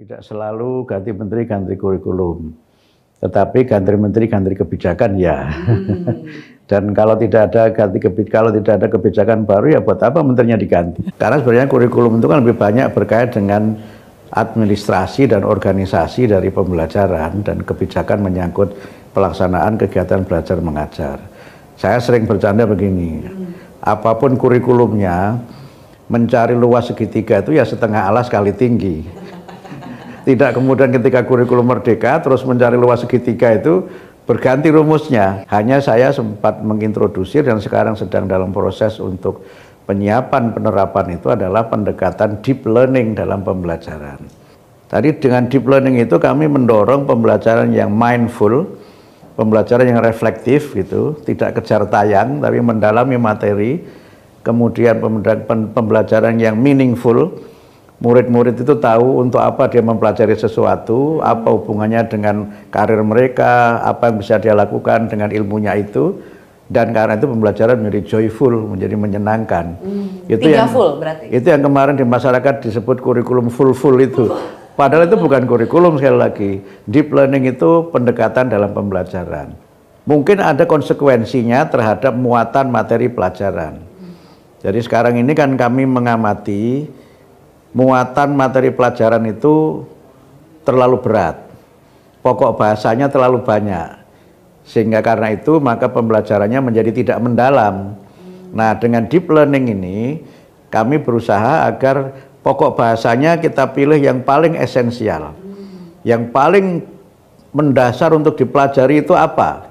Tidak selalu ganti menteri, ganti kurikulum. Tetapi ganti menteri, ganti kebijakan ya. Dan kalau tidak ada kebijakan baru ya buat apa menterinya diganti? Karena sebenarnya kurikulum itu kan lebih banyak berkait dengan administrasi dan organisasi dari pembelajaran dan kebijakan menyangkut pelaksanaan kegiatan belajar mengajar. Saya sering bercanda begini, apapun kurikulumnya, mencari luas segitiga itu ya setengah alas kali tinggi. Tidak kemudian ketika kurikulum merdeka terus mencari luas segitiga itu berganti rumusnya. Hanya saya sempat mengintrodusir dan sekarang sedang dalam proses untuk penyiapan penerapan itu adalah pendekatan deep learning dalam pembelajaran. Tadi dengan deep learning itu kami mendorong pembelajaran yang mindful, pembelajaran yang reflektif gitu, tidak kejar tayang tapi mendalami materi, kemudian pembelajaran yang meaningful. Murid-murid itu tahu untuk apa dia mempelajari sesuatu, apa hubungannya dengan karir mereka, apa yang bisa dia lakukan dengan ilmunya itu, dan karena itu pembelajaran menjadi joyful, menjadi menyenangkan. Itu yang full berarti. Itu yang kemarin di masyarakat disebut kurikulum full itu. Padahal itu bukan kurikulum sekali lagi. Deep learning itu pendekatan dalam pembelajaran. Mungkin ada konsekuensinya terhadap muatan materi pelajaran. Jadi sekarang ini kan kami mengamati muatan materi pelajaran itu terlalu berat, pokok bahasanya terlalu banyak, sehingga karena itu maka pembelajarannya menjadi tidak mendalam. Nah, dengan deep learning ini kami berusaha agar pokok bahasanya kita pilih yang paling esensial, yang paling mendasar untuk dipelajari itu apa.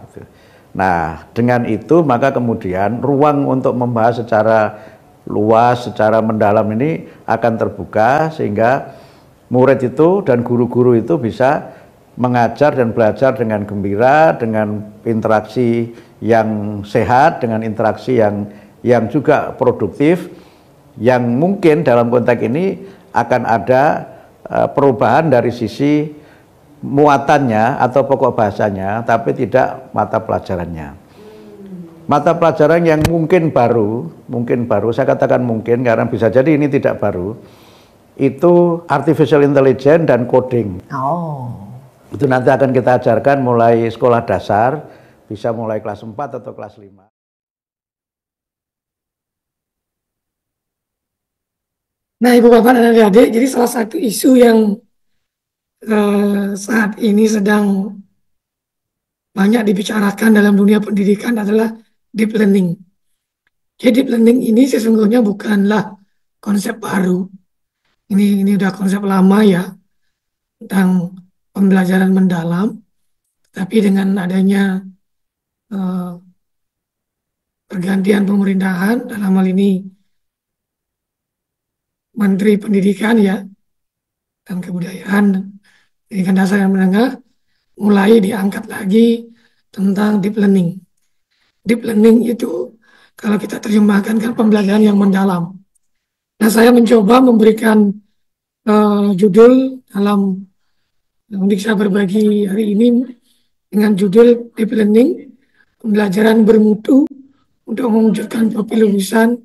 Nah, dengan itu maka kemudian ruang untuk membahas secara luas, secara mendalam ini akan terbuka sehingga murid itu dan guru-guru itu bisa mengajar dan belajar dengan gembira, dengan interaksi yang sehat, dengan interaksi yang juga produktif, yang mungkin dalam konteks ini akan ada perubahan dari sisi muatannya atau pokok bahasanya, tapi tidak mata pelajarannya. Mata pelajaran yang mungkin baru, saya katakan mungkin karena bisa jadi ini tidak baru, itu artificial intelligence dan coding. Itu nanti akan kita ajarkan mulai sekolah dasar, bisa mulai kelas 4 atau kelas 5. Nah, Ibu Bapak dan adik-adik, jadi salah satu isu yang saat ini sedang banyak dibicarakan dalam dunia pendidikan adalah deep learning. Jadi deep learning ini sesungguhnya bukanlah konsep baru. Ini udah konsep lama ya tentang pembelajaran mendalam. Tapi dengan adanya pergantian pemerintahan dalam hal ini Menteri Pendidikan ya dan Kebudayaan, Pendidikan Dasar dan Menengah mulai diangkat lagi tentang deep learning. Deep learning itu kalau kita terjemahkan kan pembelajaran yang mendalam. Nah, saya mencoba memberikan judul dalam Diksa Berbagi hari ini dengan judul Deep Learning, pembelajaran bermutu untuk mewujudkan profil lulusan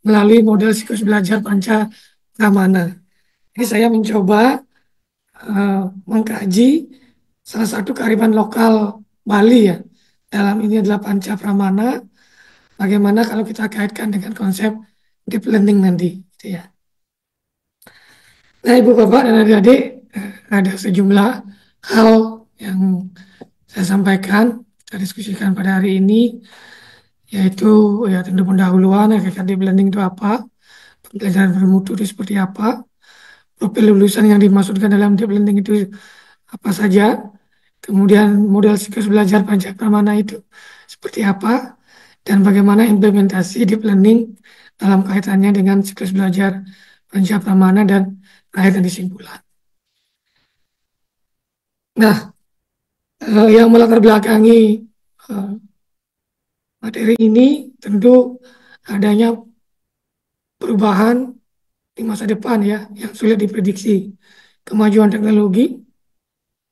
melalui model siklus belajar Panca Pramana. Jadi saya mencoba mengkaji salah satu kearifan lokal Bali ya. Dalam ini adalah Panca Pramana. Bagaimana kalau kita kaitkan dengan konsep deep learning nanti, gitu ya. Nah, Ibu Bapak dan adik-adik, ada sejumlah hal yang saya sampaikan, kita diskusikan pada hari ini, yaitu ya tentu pendahuluan, hakikat deep learning itu apa, pembelajaran bermutu itu seperti apa, profil lulusan yang dimaksudkan dalam deep learning itu apa saja, kemudian model siklus belajar Panca Pramana itu seperti apa, dan bagaimana implementasi deep learning dalam kaitannya dengan siklus belajar Panca Pramana dan akhir dan kesimpulan. Nah, yang melatar belakangi materi ini tentu adanya perubahan di masa depan ya yang sulit diprediksi. Kemajuan teknologi,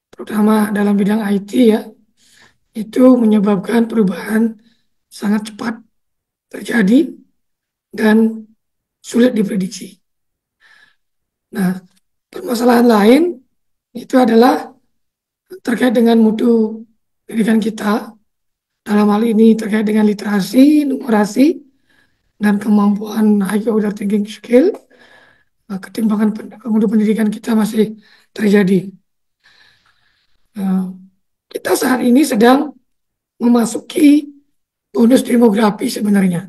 terutama dalam bidang IT ya, itu menyebabkan perubahan sangat cepat terjadi dan sulit diprediksi. Nah, permasalahan lain itu adalah terkait dengan mutu pendidikan kita. Dalam hal ini terkait dengan literasi, numerasi, dan kemampuan high order thinking skill, ketimpangan mutu pendidikan kita masih terjadi. Eh, Kita saat ini sedang memasuki bonus demografi sebenarnya.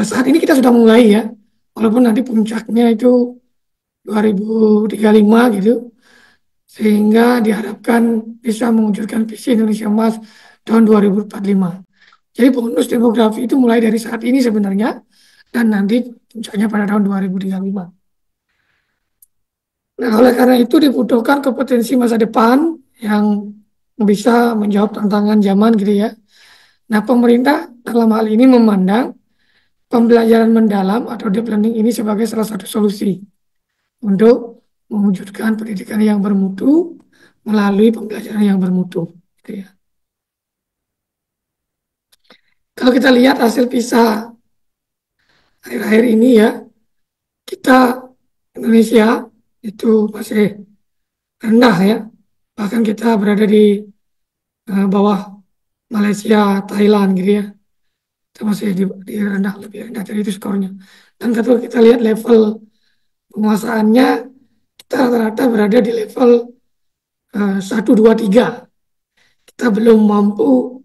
Saat ini kita sudah mulai ya, walaupun nanti puncaknya itu 2035 gitu, sehingga diharapkan bisa mewujudkan visi Indonesia Emas tahun 2045. Jadi bonus demografi itu mulai dari saat ini sebenarnya, dan nanti puncaknya pada tahun 2035. Nah, oleh karena itu dibutuhkan kompetensi masa depan yang bisa menjawab tantangan zaman gitu ya. Nah, pemerintah dalam hal ini memandang pembelajaran mendalam atau deep learning ini sebagai salah satu solusi untuk mewujudkan pendidikan yang bermutu melalui pembelajaran yang bermutu. Gitu ya. Kalau kita lihat hasil PISA akhir-akhir ini ya, kita Indonesia itu masih rendah ya. Bahkan kita berada di bawah Malaysia, Thailand gitu ya. Kita masih di rendah, lebih rendah dari itu skornya. Dan kalau kita lihat level penguasaannya, kita rata-rata berada di level 1, 2, 3. Kita belum mampu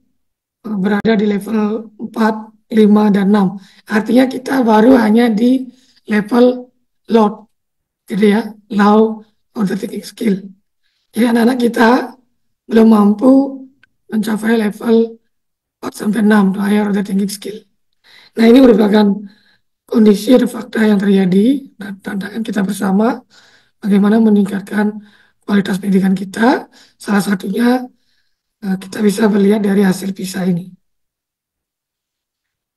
berada di level 4, 5, dan 6. Artinya kita baru hanya di level low, gitu ya, low order thinking skill. Jadi anak-anak kita belum mampu mencapai level 4 sampai 6, higher order thinking skill. Nah, ini merupakan kondisi atau fakta yang terjadi dan tantangan kita bersama bagaimana meningkatkan kualitas pendidikan kita. Salah satunya kita bisa melihat dari hasil PISA ini.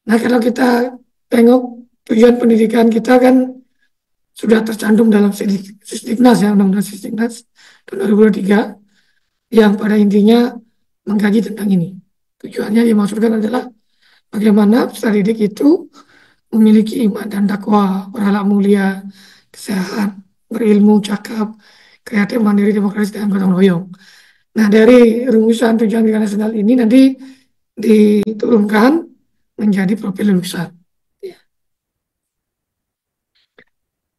Nah, kalau kita tengok tujuan pendidikan kita kan sudah tercantum dalam Sisdiknas ya, Undang-Undang Sisdiknas tahun 2023 yang pada intinya mengkaji tentang ini. Tujuannya yang dimaksudkan adalah bagaimana peserta didik itu memiliki iman dan takwa, berakhlak mulia, sehat, berilmu, cakap, kreatif, mandiri, demokratis, dan gotong royong. Nah, dari rumusan tujuan pendidikan nasional ini nanti diturunkan menjadi profil lulusan. Ya.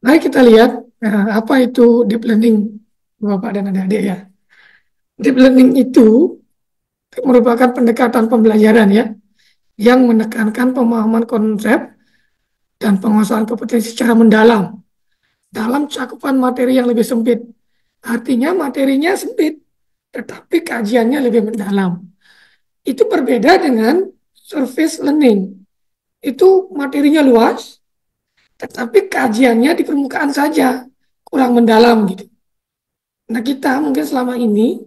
Mari kita lihat apa itu deep learning, Bapak dan adik-adik ya. Deep learning itu merupakan pendekatan pembelajaran ya, yang menekankan pemahaman konsep dan penguasaan kompetensi secara mendalam dalam cakupan materi yang lebih sempit. Artinya materinya sempit, tetapi kajiannya lebih mendalam. Itu berbeda dengan surface learning. Itu materinya luas, tetapi kajiannya di permukaan saja, kurang mendalam gitu. Nah, kita mungkin selama ini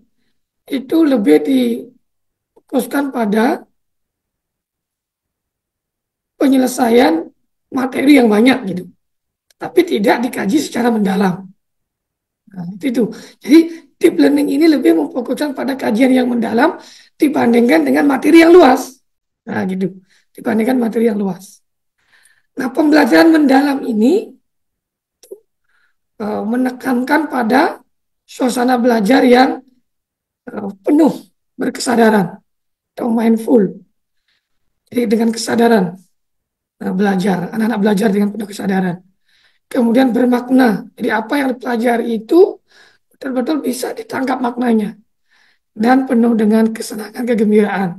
itu lebih difokuskan pada penyelesaian materi yang banyak gitu, tapi tidak dikaji secara mendalam. Nah, itu. Jadi deep learning ini lebih memfokuskan pada kajian yang mendalam dibandingkan dengan materi yang luas. Nah, gitu. Dibandingkan materi yang luas. Nah, pembelajaran mendalam ini menekankan pada suasana belajar yang penuh berkesadaran atau mindful. Jadi dengan kesadaran belajar, anak-anak belajar dengan penuh kesadaran. Kemudian bermakna. Jadi apa yang dipelajari itu betul-betul bisa ditangkap maknanya. Dan penuh dengan kesenangan, kegembiraan.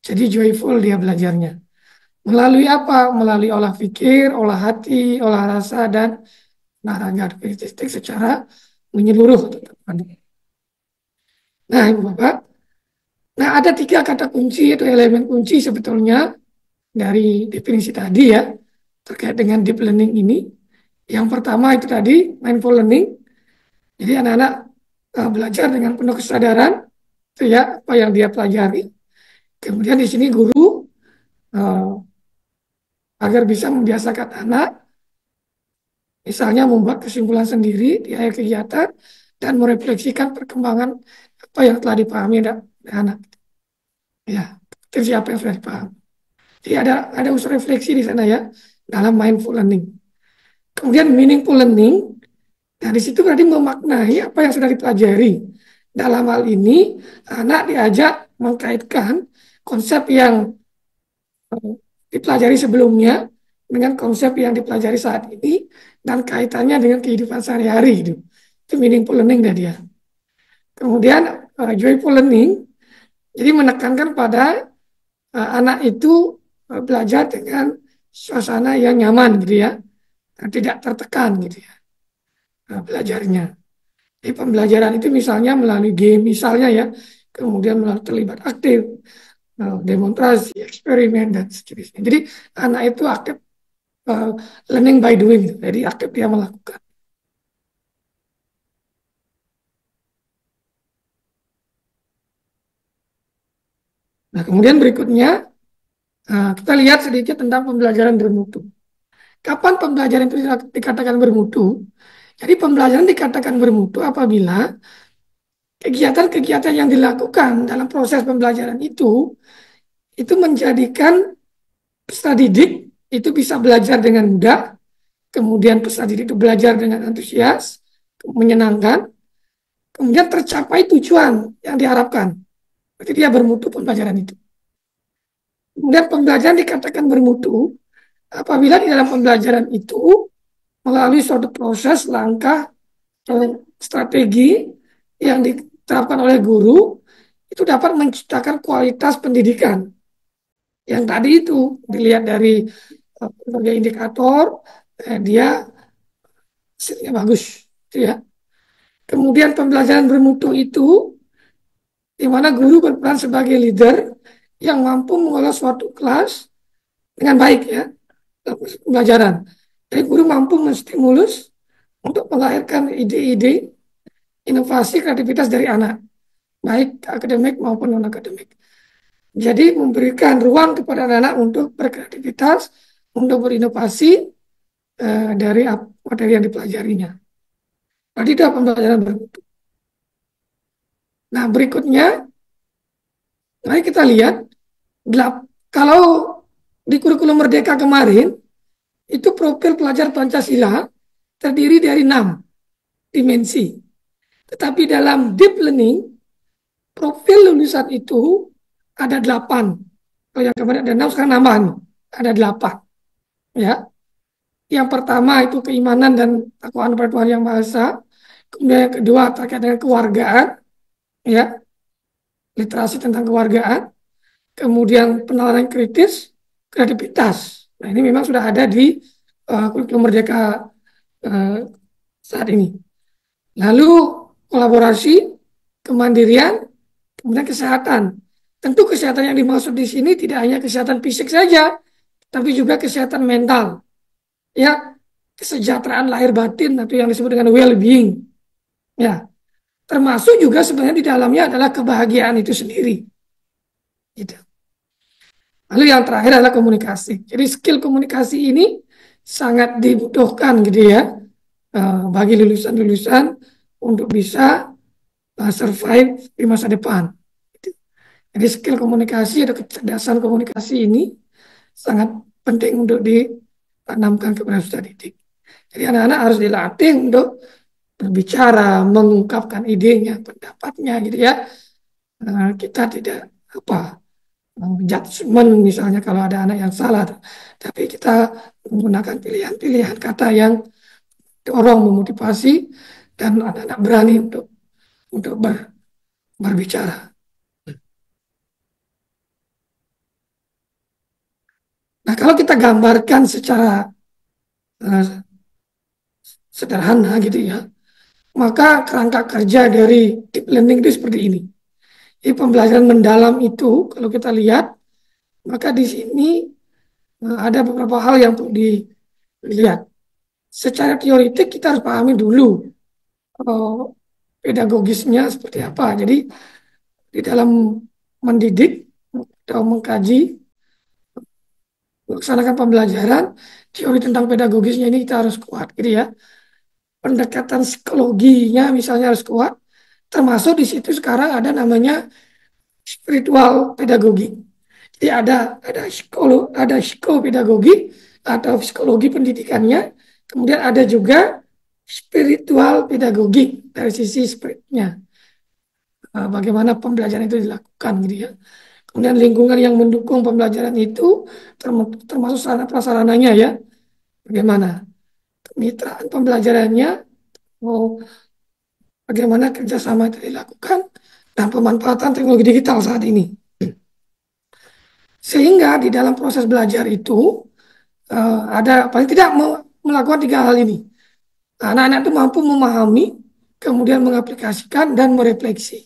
Jadi joyful dia belajarnya. Melalui apa? Melalui olah pikir, olah hati, olah rasa, dan olahraga fisik secara menyeluruh. Nah, Ibu Bapak, nah ada 3 kata kunci atau elemen kunci sebetulnya dari definisi tadi ya, terkait dengan deep learning ini. Yang pertama itu tadi, mindful learning. Jadi anak-anak belajar dengan penuh kesadaran, itu ya, apa yang dia pelajari. Kemudian di sini guru agar bisa membiasakan anak, misalnya membuat kesimpulan sendiri di akhir kegiatan, dan merefleksikan perkembangan apa yang telah dipahami oleh anak. Ya, seperti apa yang sudah dipahami. Jadi ada unsur refleksi di sana ya, dalam mindful learning. Kemudian meaningful learning, Nah, di situ berarti memaknai apa yang sudah dipelajari. Dalam hal ini, anak diajak mengkaitkan konsep yang dipelajari sebelumnya dengan konsep yang dipelajari saat ini dan kaitannya dengan kehidupan sehari-hari itu. Itu meaningful learning dari dia. Kemudian joyful learning jadi menekankan pada anak itu belajar dengan suasana yang nyaman gitu ya, tidak tertekan gitu ya belajarnya. Jadi pembelajaran itu misalnya melalui game misalnya ya, kemudian melalui terlibat aktif, demonstrasi, eksperimen dan seterusnya. Jadi anak itu aktif learning by doing, gitu. Jadi aktif dia melakukan. Nah kemudian berikutnya kita lihat sedikit tentang pembelajaran bermutu. Kapan pembelajaran itu dikatakan bermutu? Jadi pembelajaran dikatakan bermutu apabila kegiatan-kegiatan yang dilakukan dalam proses pembelajaran itu menjadikan peserta didik itu bisa belajar dengan mudah, kemudian peserta didik itu belajar dengan antusias, menyenangkan, kemudian tercapai tujuan yang diharapkan. Berarti dia bermutu pembelajaran itu. Kemudian pembelajaran dikatakan bermutu apabila di dalam pembelajaran itu melalui suatu proses, langkah, strategi yang diterapkan oleh guru itu dapat menciptakan kualitas pendidikan. Yang tadi itu dilihat dari berbagai indikator, dia hasilnya bagus, ya. Kemudian pembelajaran bermutu itu di mana guru berperan sebagai leader yang mampu mengolah suatu kelas dengan baik ya dalam pembelajaran. Jadi guru mampu menstimulus untuk melahirkan ide-ide, inovasi, kreativitas dari anak, baik akademik maupun non-akademik. Jadi memberikan ruang kepada anak-anak untuk berkreativitas, untuk berinovasi dari materi yang dipelajarinya. Tadi itu pembelajaran bermutu. Nah berikutnya, mari kita lihat, kalau di kurikulum Merdeka kemarin, itu profil pelajar Pancasila terdiri dari 6 dimensi. Tetapi dalam deep learning, profil lulusan itu ada 8. Kalau yang kemarin ada 6, sekarang nambah nih. Ada 8. Ya. Yang pertama itu keimanan dan takwaan kepada Tuhan Yang Maha Esa. Kemudian yang kedua terkait dengan keluargaan. Ya. Literasi tentang keluargaan. Kemudian penalaran kritis, kreativitas. Nah ini memang sudah ada di kurikulum Merdeka saat ini. Lalu kolaborasi, kemandirian, kemudian kesehatan. Tentu kesehatan yang dimaksud di sini tidak hanya kesehatan fisik saja, tapi juga kesehatan mental. Ya, kesejahteraan lahir batin atau yang disebut dengan well-being. Ya, termasuk juga sebenarnya di dalamnya adalah kebahagiaan itu sendiri. Gitu. Lalu yang terakhir adalah komunikasi. Jadi skill komunikasi ini sangat dibutuhkan gitu ya bagi lulusan-lulusan untuk bisa survive di masa depan. Jadi skill komunikasi atau kecerdasan komunikasi ini sangat penting untuk ditanamkan kepada peserta didik. Jadi anak-anak harus dilatih untuk berbicara, mengungkapkan idenya, pendapatnya gitu ya. Kita tidak judgement misalnya kalau ada anak yang salah, tapi kita menggunakan pilihan-pilihan kata yang dorong, memotivasi dan anak-anak berani untuk berbicara. Nah, kalau kita gambarkan secara sederhana gitu ya, maka kerangka kerja dari deep learning itu seperti ini. Jadi pembelajaran mendalam itu kalau kita lihat, maka di sini ada beberapa hal yang perlu dilihat. Secara teoritik kita harus pahami dulu pedagogisnya seperti apa. Jadi di dalam mendidik atau mengkaji, melaksanakan pembelajaran, teori tentang pedagogisnya ini kita harus kuat gitu ya. Pendekatan psikologinya misalnya harus kuat, termasuk di situ sekarang ada namanya spiritual pedagogi. Jadi ada psikopedagogi atau psikologi pendidikannya, kemudian ada juga spiritual pedagogik dari sisi spiritnya. Bagaimana pembelajaran itu dilakukan gitu ya. Kemudian lingkungan yang mendukung pembelajaran itu termasuk sarana prasarananya ya. Bagaimana kemitraan pembelajarannya, oh, bagaimana kerjasama itu dilakukan, dan pemanfaatan teknologi digital saat ini. Sehingga di dalam proses belajar itu ada paling tidak melakukan tiga hal ini. Anak-anak itu mampu memahami, kemudian mengaplikasikan dan merefleksi.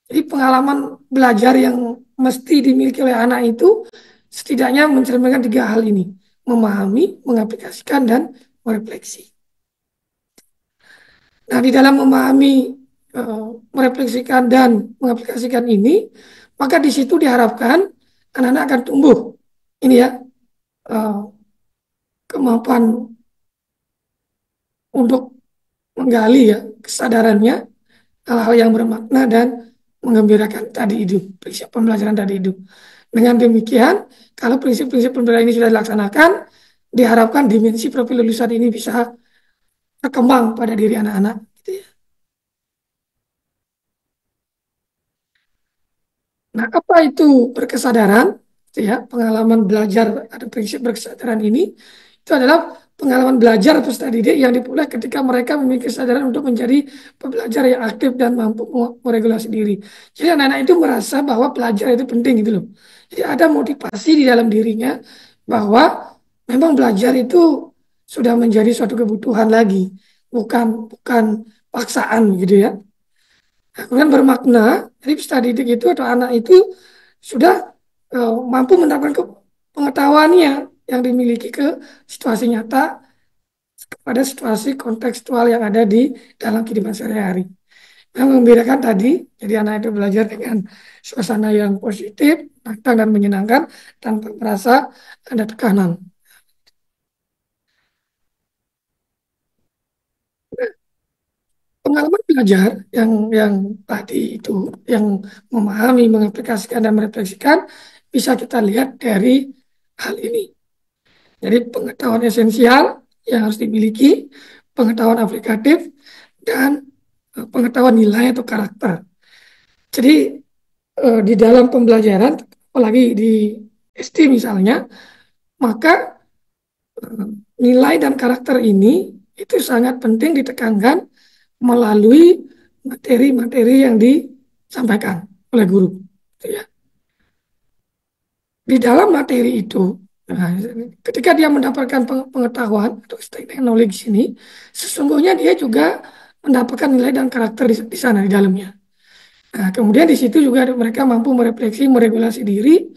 Jadi pengalaman belajar yang mesti dimiliki oleh anak itu setidaknya mencerminkan tiga hal ini. Memahami, mengaplikasikan, dan merefleksi. Nah, di dalam memahami, merefleksikan, dan mengaplikasikan ini, maka di situ diharapkan anak-anak akan tumbuh. Ini ya, eh, kemampuan untuk menggali ya kesadarannya, hal-hal yang bermakna dan menggembirakan tadi itu, prinsip pembelajaran tadi itu. Dengan demikian, kalau prinsip-prinsip pembelajaran ini sudah dilaksanakan, diharapkan dimensi profil lulusan ini bisa berkembang pada diri anak-anak. Gitu ya. Nah, apa itu berkesadaran? Gitu ya, pengalaman belajar atau prinsip berkesadaran ini itu adalah pengalaman belajar peserta didik yang diperoleh ketika mereka memiliki kesadaran untuk menjadi pembelajar yang aktif dan mampu meregulasi diri. Jadi anak-anak itu merasa bahwa belajar itu penting gitu loh. Jadi ada motivasi di dalam dirinya bahwa memang belajar itu sudah menjadi suatu kebutuhan lagi, bukan bukan paksaan gitu ya. Kemudian bermakna, jadi peserta didik itu atau anak itu sudah mampu menerapkan pengetahuannya yang dimiliki ke situasi nyata pada situasi kontekstual yang ada di dalam kehidupan sehari-hari. Yang membedakan tadi, jadi anak itu belajar dengan suasana yang positif, menantang dan menyenangkan tanpa merasa ada tekanan. Pengalaman belajar yang tadi itu, yang memahami, mengaplikasikan dan merefleksikan, bisa kita lihat dari hal ini. Jadi pengetahuan esensial yang harus dimiliki, pengetahuan aplikatif, dan pengetahuan nilai atau karakter. Jadi di dalam pembelajaran, apalagi di SD misalnya, maka eh, nilai dan karakter ini itu sangat penting ditekankan melalui materi-materi yang disampaikan oleh guru. Gitu ya. Di dalam materi itu, nah, ketika dia mendapatkan pengetahuan atau statement knowledge ini, sesungguhnya dia juga mendapatkan nilai dan karakter di sana di dalamnya. Nah, kemudian di situ juga mereka mampu merefleksi, meregulasi diri,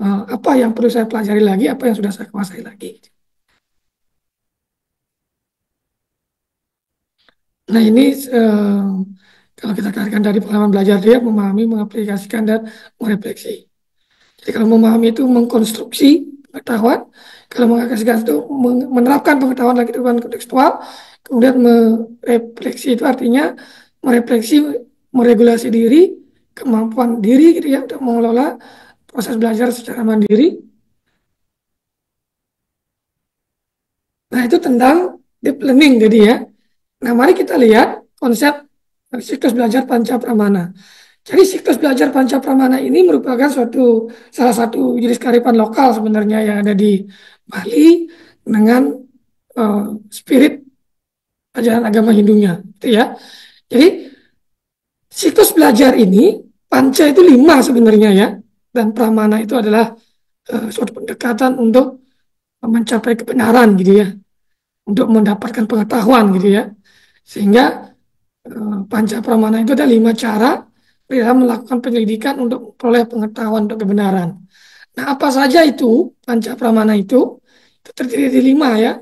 apa yang perlu saya pelajari lagi, apa yang sudah saya kuasai lagi. Nah, ini kalau kita katakan dari pengalaman belajar dia memahami, mengaplikasikan, dan merefleksi. Jadi kalau memahami itu mengkonstruksi pengetahuan, kalau mengaplikasikan itu menerapkan pengetahuan lagi kehidupan kontekstual, kemudian merefleksi itu artinya merefleksi, meregulasi diri, kemampuan diri gitu ya untuk mengelola proses belajar secara mandiri. Nah, itu tentang deep learning jadi ya. Nah, mari kita lihat konsep siklus belajar panca pramana. Jadi siklus belajar panca pramana ini merupakan salah satu jenis kearifan lokal sebenarnya yang ada di Bali dengan uh, spirit ajaran agama Hindunya, gitu ya. Jadi siklus belajar ini panca itu 5 sebenarnya ya, dan pramana itu adalah suatu pendekatan untuk mencapai kebenaran gitu ya, untuk mendapatkan pengetahuan gitu ya, sehingga panca pramana itu ada 5 cara dalam melakukan penyelidikan untuk memperoleh pengetahuan untuk kebenaran. Nah, apa saja itu panca pramana itu? Itu terdiri dari 5 ya.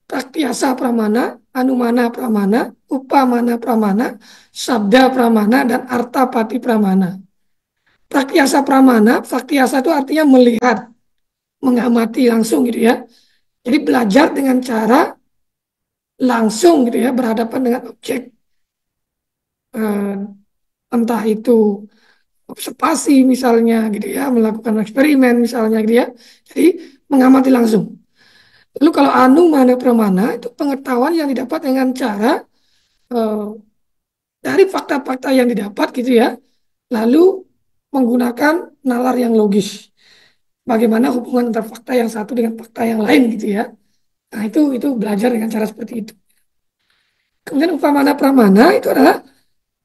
Prakyasa pramana, anumana pramana, upamana pramana, sabda pramana, dan artapati pramana. Prakyasa pramana, prakyasa itu artinya melihat, mengamati langsung gitu ya. Jadi belajar dengan cara langsung gitu ya, berhadapan dengan objek, entah itu observasi misalnya gitu ya, melakukan eksperimen misalnya gitu ya. Jadi mengamati langsung. Lalu kalau anu mana pramana itu pengetahuan yang didapat dengan cara eh, dari fakta-fakta yang didapat gitu ya, lalu menggunakan nalar yang logis. Bagaimana hubungan antara fakta yang satu dengan fakta yang lain gitu ya. Nah, itu belajar dengan cara seperti itu. Kemudian upamana pramana itu adalah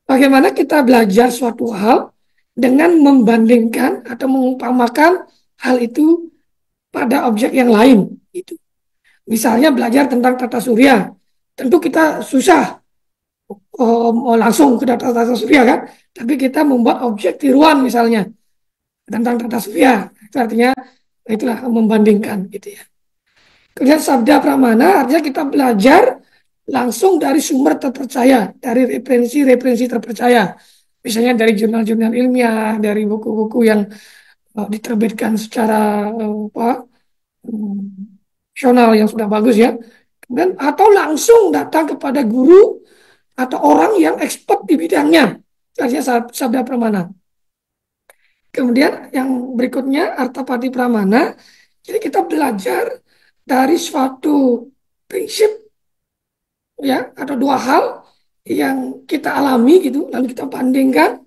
bagaimana kita belajar suatu hal dengan membandingkan atau mengumpamakan hal itu pada objek yang lain. Gitu. Misalnya belajar tentang tata surya. Tentu kita susah langsung ke tata surya kan. Tapi kita membuat objek tiruan misalnya tentang tata surya. Itu artinya itulah membandingkan gitu ya. Kemudian sabda pramana artinya kita belajar langsung dari sumber terpercaya, dari referensi-referensi terpercaya. Misalnya dari jurnal-jurnal ilmiah, dari buku-buku yang diterbitkan secara nasional yang sudah bagus ya. Kemudian atau langsung datang kepada guru atau orang yang expert di bidangnya. Artinya sabda pramana. Kemudian yang berikutnya artapati pramana. Jadi kita belajar dari suatu prinsip ya atau dua hal yang kita alami gitu lalu kita bandingkan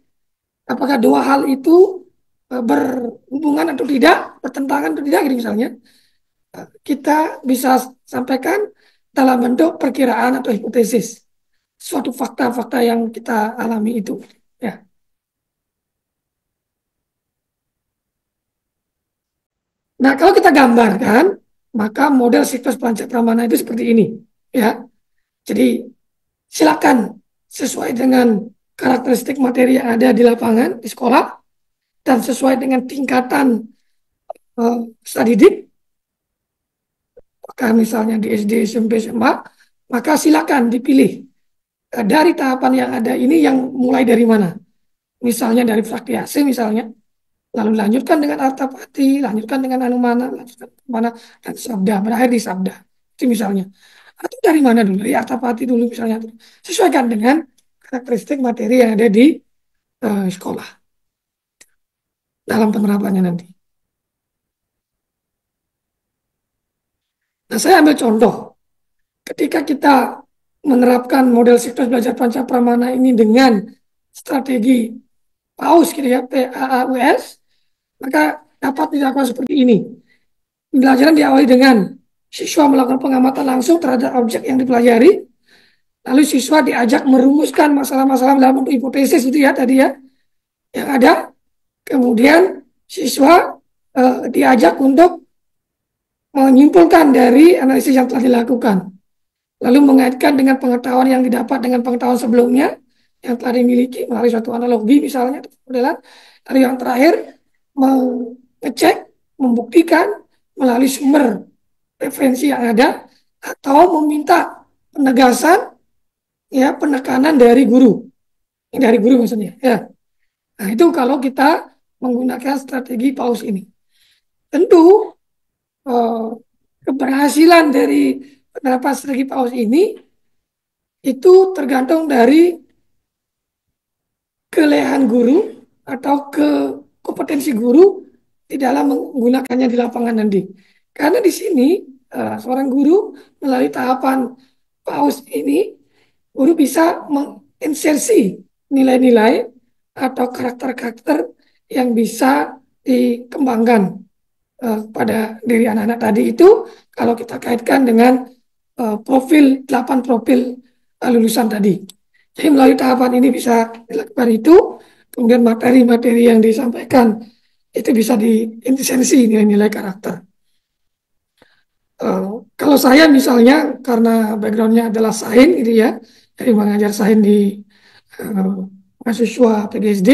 apakah dua hal itu berhubungan atau tidak, bertentangan atau tidak gitu misalnya. Kita bisa sampaikan dalam bentuk perkiraan atau hipotesis suatu fakta-fakta yang kita alami itu ya. Nah, kalau kita gambarkan maka model siklus panca pramana itu seperti ini ya. Jadi silakan sesuai dengan karakteristik materi yang ada di lapangan, di sekolah, dan sesuai dengan tingkatan peserta didik, maka misalnya di SD, SMP, SMA, maka silakan dipilih dari tahapan yang ada ini yang mulai dari mana. Misalnya dari Praktiasi misalnya, lalu lanjutkan dengan Artapati, lanjutkan dengan Anumana, lanjutkan mana dan Sabda, berakhir di Sabda. Itu misalnya. Atau dari mana dulu? Dari Artapati dulu misalnya. Sesuaikan dengan karakteristik materi yang ada di sekolah dalam penerapannya nanti. Nah, saya ambil contoh. Ketika kita menerapkan model siklus belajar panca pramana ini dengan strategi PAUS gitu ya, PAAUS, maka dapat dilakukan seperti ini. Pembelajaran diawali dengan siswa melakukan pengamatan langsung terhadap objek yang dipelajari, lalu siswa diajak merumuskan masalah-masalah dalam bentuk hipotesis itu ya tadi ya, yang ada. Kemudian siswa diajak untuk menyimpulkan dari analisis yang telah dilakukan. Lalu mengaitkan dengan pengetahuan yang didapat dengan pengetahuan sebelumnya yang telah dimiliki melalui suatu analogi misalnya modelan. Lalu yang terakhir mengecek, membuktikan melalui sumber referensi yang ada atau meminta penegasan ya penekanan dari guru maksudnya ya. Nah, itu kalau kita menggunakan strategi PAUS ini. Tentu keberhasilan dari penerapan strategi PAUS ini itu tergantung dari kelehan guru atau kompetensi guru di dalam menggunakannya di lapangan nanti. Karena di sini seorang guru melalui tahapan PAUS ini, guru bisa menginsersi nilai-nilai atau karakter-karakter yang bisa dikembangkan pada diri anak-anak tadi itu kalau kita kaitkan dengan profil 8 profil lulusan tadi. Jadi melalui tahapan ini bisa dilakukan itu, kemudian materi-materi yang disampaikan itu bisa diintensi nilai-nilai karakter. Kalau saya misalnya karena backgroundnya adalah sains gitu ya, jadi mengajar sains di mahasiswa PGSD,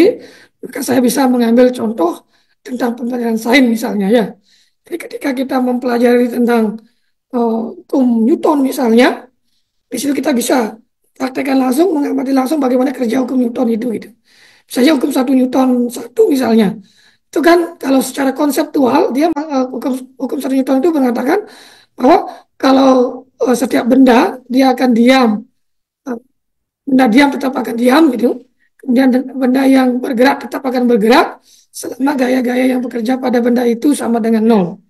maka saya bisa mengambil contoh tentang pembelajaran sains misalnya ya. Jadi ketika kita mempelajari tentang hukum Newton misalnya, di situ kita bisa praktekkan langsung, mengamati langsung bagaimana kerja hukum Newton itu gitu. Misalnya hukum 1 Newton 1 misalnya. Itu kan kalau secara konseptual dia hukum 1 Newton itu mengatakan bahwa kalau setiap benda dia akan diam. Benda diam tetap akan diam gitu. Kemudian benda yang bergerak tetap akan bergerak selama gaya-gaya yang bekerja pada benda itu sama dengan 0.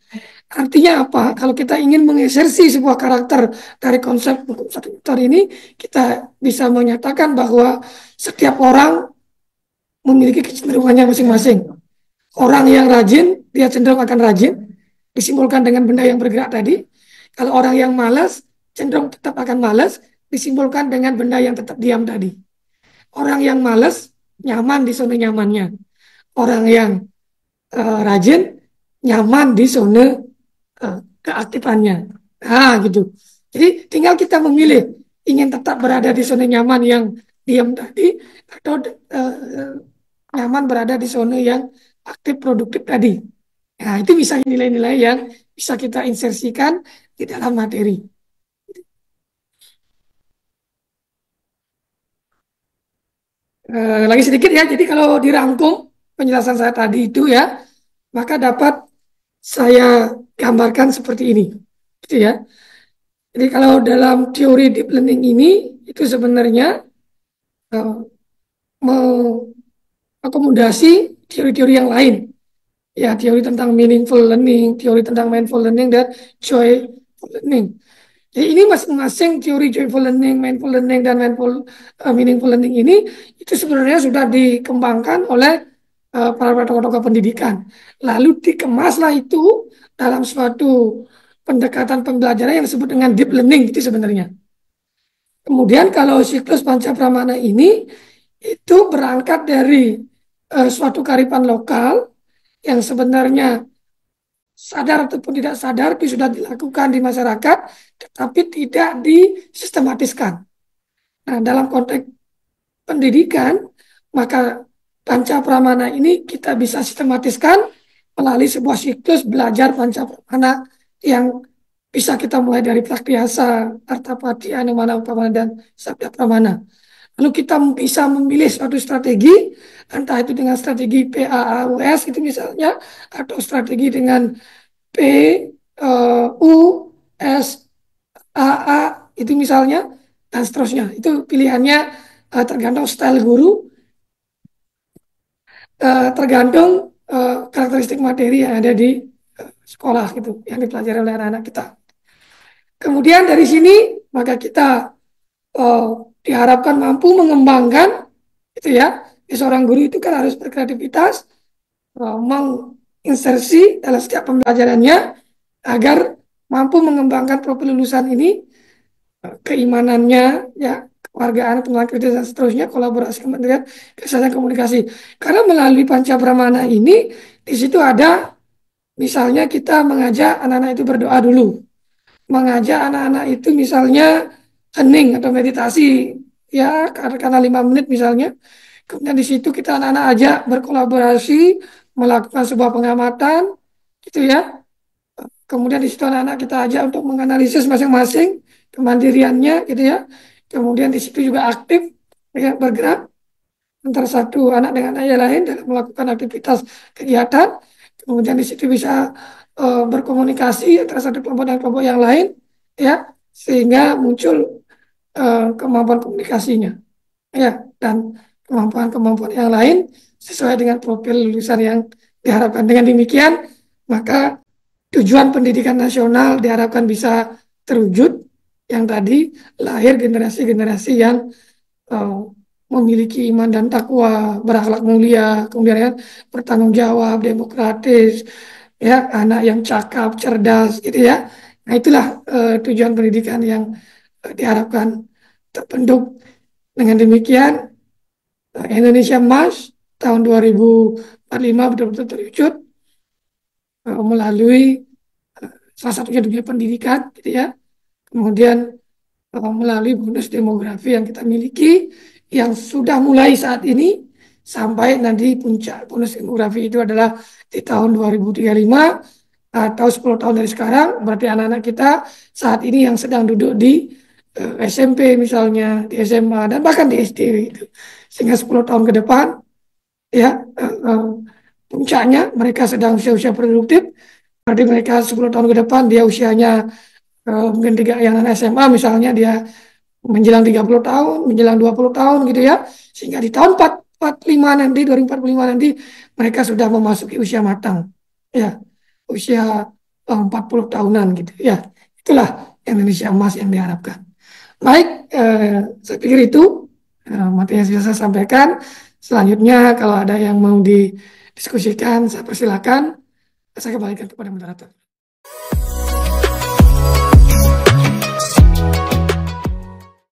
Artinya apa? Kalau kita ingin mengesersi sebuah karakter dari konsep hukum satu faktor ini, kita bisa menyatakan bahwa setiap orang memiliki kecenderungannya masing-masing. Orang yang rajin, dia cenderung akan rajin, disimbolkan dengan benda yang bergerak tadi. Kalau orang yang malas, cenderung tetap akan malas, disimbolkan dengan benda yang tetap diam tadi. Orang yang malas, nyaman di zona nyamannya. Orang yang rajin, nyaman di zona keaktifannya. Nah, gitu. Jadi tinggal kita memilih ingin tetap berada di zona nyaman yang diam tadi atau nyaman berada di zona yang aktif produktif tadi. Nah, itu misalnya nilai-nilai yang bisa kita insersikan di dalam materi. Lagi sedikit ya, jadi kalau dirangkum penjelasan saya tadi itu ya, maka dapat saya gambarkan seperti ini. Gitu ya. Jadi kalau dalam teori deep learning ini, itu sebenarnya mengakomodasi teori-teori yang lain. Ya, teori tentang meaningful learning, teori tentang mindful learning, dan joyful learning. Jadi ini masing-masing teori joyful learning, mindful learning, dan meaningful learning ini itu sebenarnya sudah dikembangkan oleh para tokoh-tokoh pendidikan. Lalu dikemaslah itu dalam suatu pendekatan pembelajaran yang disebut dengan deep learning itu sebenarnya. Kemudian kalau siklus panca pramana ini itu berangkat dari suatu kearifan lokal yang sebenarnya sadar ataupun tidak sadar itu sudah dilakukan di masyarakat, tetapi tidak disistematiskan. Nah, dalam konteks pendidikan, maka panca pramana ini kita bisa sistematiskan melalui sebuah siklus belajar panca pramana yang bisa kita mulai dari Praktiasa, Artapati, Anumana, Upamana, dan Sabda Pramana. Lalu kita bisa memilih suatu strategi, entah itu dengan strategi PAAUS itu misalnya, atau strategi dengan PUSAA itu misalnya, dan seterusnya. Itu pilihannya tergantung style guru, tergantung karakteristik materi yang ada di sekolah gitu, yang dipelajari oleh anak-anak kita. Kemudian dari sini maka kita diharapkan mampu mengembangkan itu ya. Seorang guru itu kan harus berkreativitas, menginsersi dalam setiap pembelajarannya agar mampu mengembangkan profil lulusan ini, keimanannya, ya, kewargaan, pengenalan kritis, dan seterusnya, kolaborasi kementerian, kesehatan komunikasi. Karena melalui panca pramana ini, di situ ada, misalnya kita mengajak anak-anak itu berdoa dulu, mengajak anak-anak itu misalnya hening atau meditasi, ya, karena 5 menit misalnya. Kemudian di situ kita anak-anak ajak berkolaborasi, melakukan sebuah pengamatan, gitu ya. Kemudian di situ anak-anak kita ajak untuk menganalisis masing-masing kemandiriannya, gitu ya. Kemudian di situ juga aktif, ya, bergerak antara satu anak dengan anak yang lain dalam melakukan aktivitas kegiatan. Kemudian di situ bisa berkomunikasi antara satu kelompok dan kelompok yang lain, ya, sehingga muncul kemampuan komunikasinya, ya, dan kemampuan-kemampuan yang lain sesuai dengan profil lulusan yang diharapkan. Dengan demikian, maka tujuan pendidikan nasional diharapkan bisa terwujud, yang tadi lahir generasi-generasi yang memiliki iman dan takwa, berakhlak mulia, kemudian ya, bertanggung jawab, demokratis, ya, anak yang cakap, cerdas, gitu ya. Nah, itulah tujuan pendidikan yang diharapkan terbentuk. Dengan demikian, Indonesia Emas tahun 2045 betul-betul terwujud melalui salah satunya dunia pendidikan, gitu ya. Kemudian melalui bonus demografi yang kita miliki, yang sudah mulai saat ini sampai nanti puncak bonus demografi itu adalah di tahun 2035 atau 10 tahun dari sekarang. Berarti anak-anak kita saat ini yang sedang duduk di SMP misalnya, di SMA, dan bahkan di SD itu. Sehingga 10 tahun ke depan, ya, puncaknya mereka sedang usia-usia produktif. Berarti mereka 10 tahun ke depan dia usianya mungkin yang anak SMA misalnya dia menjelang 30 tahun, menjelang 20 tahun gitu ya. Sehingga di tahun 445 nanti, 2045 nanti mereka sudah memasuki usia matang. Ya, usia 40 tahunan gitu ya. Itulah Indonesia emas yang diharapkan. Baik, saya pikir itu materi yang bisa saya sampaikan. Selanjutnya kalau ada yang mau didiskusikan, saya persilakan. Saya kembalikan kepada moderator.